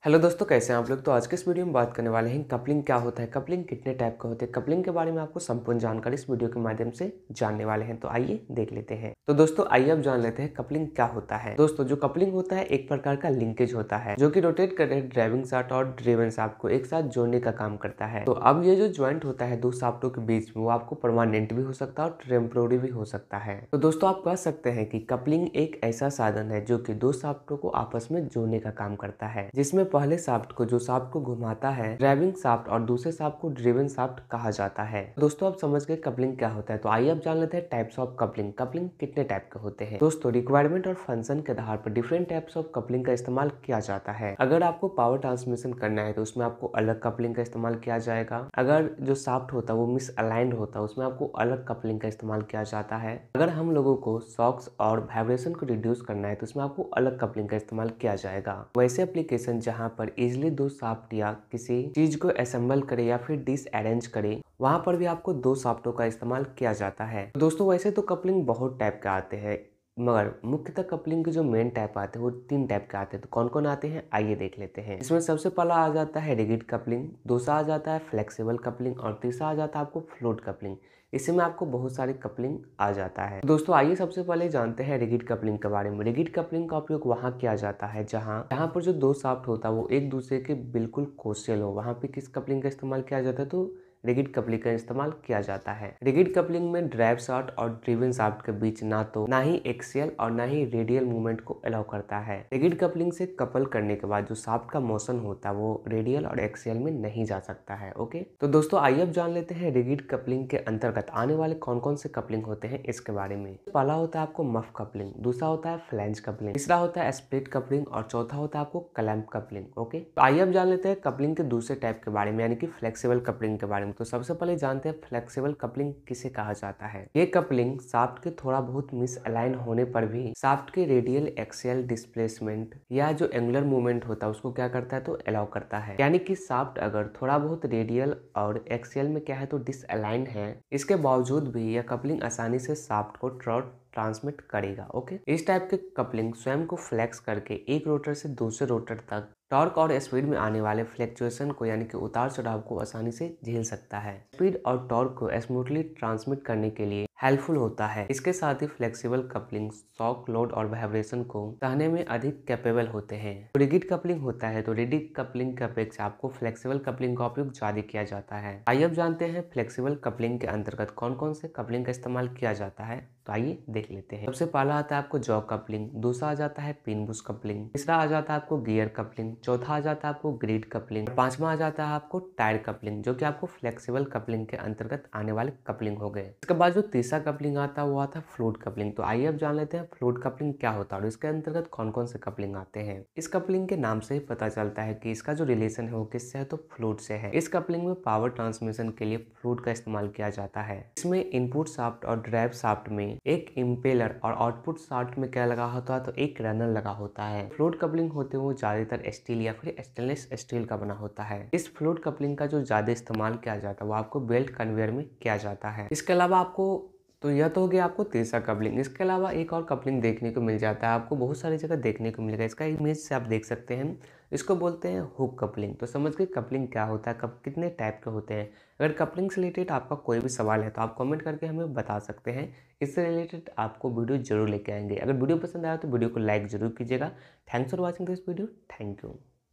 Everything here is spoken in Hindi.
हेलो दोस्तों, कैसे हैं आप लोग। तो आज के इस वीडियो में बात करने वाले हैं कपलिंग क्या होता है, कपलिंग कितने टाइप का होते हैं, कपलिंग के बारे में आपको संपूर्ण जानकारी इस वीडियो के माध्यम से जानने वाले हैं। तो आइए देख लेते हैं। तो दोस्तों आइए अब जान लेते हैं कपलिंग क्या होता है। दोस्तों जो कपलिंग होता है एक प्रकार का लिंकेज होता है जो कि रोटेट कर रहे ड्राइविंग शाफ्ट और ड्रिवन शाफ्ट को एक साथ जोड़ने का काम करता है। तो अब ये जो ज्वाइंट होता है दो शाफ्टों के बीच में वो आपको परमानेंट भी हो सकता है और टेम्पोररी भी हो सकता है। तो दोस्तों आप कह सकते हैं कि कपलिंग एक ऐसा साधन है जो कि दो शाफ्टों को आपस में जोड़ने का काम करता है, जिसमें पहले शाफ्ट को जो शाफ्ट को घुमाता है ड्राइविंग शाफ्ट और दूसरे शाफ्ट को ड्रिवन शाफ्ट कहा जाता है। दोस्तों आप समझ गए कपलिंग क्या होता है। तो आइए अब जान लेते हैं टाइप्स ऑफ कपलिंग। कपलिंग कितने टाइप के होते हैं। दोस्तों रिक्वायरमेंट और फंक्शन के आधार पर डिफरेंट टाइप्स ऑफ कपलिंग का इस्तेमाल किया जाता है। अगर आपको पावर ट्रांसमिशन करना है तो उसमें आपको अलग कपलिंग का इस्तेमाल किया जाएगा। अगर जो शाफ्ट होता है वो मिस अलाइंड होता है उसमें आपको अलग कपलिंग का इस्तेमाल किया जाता है। अगर हम लोगों को शॉक्स और वाइब्रेशन को रिड्यूस करना है तो उसमें आपको अलग कपलिंग का इस्तेमाल किया जाएगा। वैसे एप्लीकेशन जहाँ पर इजिली दो शाफ्ट या किसी चीज को असेंबल करे या फिर डिसअरेंज करे वहां पर भी आपको दो शाफ्टों का इस्तेमाल किया जाता है। दोस्तों वैसे तो कपलिंग बहुत टाइप के आते हैं, मगर मुख्यतः कपलिंग के जो मेन टाइप आते हैं वो तीन टाइप के आते हैं। तो कौन कौन आते हैं आइए देख लेते हैं। इसमें सबसे पहला आ जाता है रिजिड कपलिंग, दूसरा आ जाता है फ्लेक्सिबल कपलिंग और तीसरा आ जाता है आपको फ्लूइड कपलिंग। इसमें आपको बहुत सारी कपलिंग आ जाता है। दोस्तों आइए सबसे पहले जानते हैं रिजिड कपलिंग के बारे में। रिजिड कपलिंग का उपयोग वहां किया जाता है जहां पर जो दो शाफ्ट होता है वो एक दूसरे के बिल्कुल कोशियल हो। वहां पे किस कपलिंग का इस्तेमाल किया जाता है तो रिजिड कपलिंग का इस्तेमाल किया जाता है। रिजिड कपलिंग में ड्राइव शाफ्ट और ड्रिवन शाफ्ट के बीच ना ही एक्सियल और ना ही रेडियल मूवमेंट को अलाउ करता है। रिजिड कपलिंग से कपल करने के बाद जो शाफ्ट का मोशन होता है वो रेडियल और एक्सियल में नहीं जा सकता है। ओके, तो दोस्तों आइए अब जान लेते हैं रिजिड कपलिंग के अंतर्गत आने वाले कौन कौन से कपलिंग होते हैं इसके बारे में। पहला होता है आपको मफ कपलिंग, दूसरा होता है फ्लैंज कपलिंग, तीसरा होता है स्प्लिट कपलिंग और चौथा होता है आपको क्लैंप कपलिंग। ओके, तो आइए अब जान लेते हैं कपलिंग के दूसरे टाइप के बारे में यानी कि फ्लेक्सिबल कपलिंग के बारे में। तो सबसे पहले जानते हैं फ्लेक्सिबल कपलिंग किसे कहा जाता है। ये कपलिंग शाफ्ट के थोड़ा बहुत मिस अलाइन होने पर भी शाफ्ट के रेडियल एक्सियल डिस्प्लेसमेंट या जो एंगुलर मूवमेंट होता है उसको क्या करता है तो अलाउ करता है। यानी कि शाफ्ट अगर थोड़ा बहुत रेडियल और एक्सियल में क्या है तो डिसअलाइन है, इसके बावजूद भी यह कपलिंग आसानी से शाफ्ट को ट्रांसमिट करेगा। ओके, इस टाइप के कपलिंग स्वयं को फ्लेक्स करके एक रोटर से दूसरे रोटर तक टॉर्क और स्पीड में आने वाले फ्लक्चुएशन को यानी कि उतार चढ़ाव को आसानी से झेल सकता है। स्पीड और टॉर्क को स्मूथली ट्रांसमिट करने के लिए हेल्पफुल होता है। इसके साथ ही फ्लेक्सिबल कपलिंग शॉक, लोड और वाइब्रेशन को सहने में अधिक कैपेबल होते हैं। तो रिजिड कपलिंग होता है तो रिजिड कपलिंग की अपेक्षा आपको फ्लेक्सिबल कपलिंग का उपयोग ज्यादा किया जाता है। आइए अब जानते हैं फ्लेक्सिबल कपलिंग के अंतर्गत कौन कौन से कपलिंग का इस्तेमाल किया जाता है। तो आइए देख लेते हैं। सबसे पहला आता है आपको जॉ कपलिंग, दूसरा आ जाता है पिन बुश कपलिंग, तीसरा आ जाता है आपको गियर कपलिंग, चौथा आ जाता है आपको ग्रिड कपलिंग, पांचवा आ जाता है आपको टायर कपलिंग जो कि आपको फ्लेक्सिबल कपलिंग के अंतर्गत आने वाले कपलिंग हो गए। इसके बाद जो तीसरा कपलिंग आता है वो आता है फ्लूइड कपलिंग। तो आइए अब जान लेते हैं फ्लूइड कपलिंग क्या होता है और इसके अंतर्गत कौन कौन से कपलिंग आते हैं। इस कपलिंग के नाम से ही पता चलता है कि इसका जो रिलेशन है वो किससे है तो फ्लूइड से है। इस कपलिंग में पावर ट्रांसमिशन के लिए फ्लूइड का इस्तेमाल किया जाता है। इसमें इनपुट शाफ्ट और ड्राइव शाफ्ट में एक इम्पेलर और आउटपुट शाफ्ट में क्या लगा होता है तो एक रनर लगा होता है। फ्लूइड कपलिंग होते हैं वो ज्यादातर स्टील या फिर स्टेनलेस स्टील का बना होता है। इस फ्लूइड कपलिंग का जो ज्यादा इस्तेमाल किया जाता है वो आपको बेल्ट कन्वेयर में किया जाता है। इसके अलावा आपको तो यह तो हो गया आपको तीसरा कपलिंग। इसके अलावा एक और कपलिंग देखने को मिल जाता है, आपको बहुत सारी जगह देखने को मिलेगा। इसका इमेज से आप देख सकते हैं, इसको बोलते हैं हुक कपलिंग। तो समझ गए कपलिंग क्या होता है, कब कितने टाइप के होते हैं। अगर कपलिंग से रिलेटेड आपका कोई भी सवाल है तो आप कमेंट करके हमें बता सकते हैं। इससे रिलेटेड आपको वीडियो जरूर लेके आएंगे। अगर वीडियो पसंद आया तो वीडियो को लाइक जरूर कीजिएगा। Thanks for watching this video. Thank you.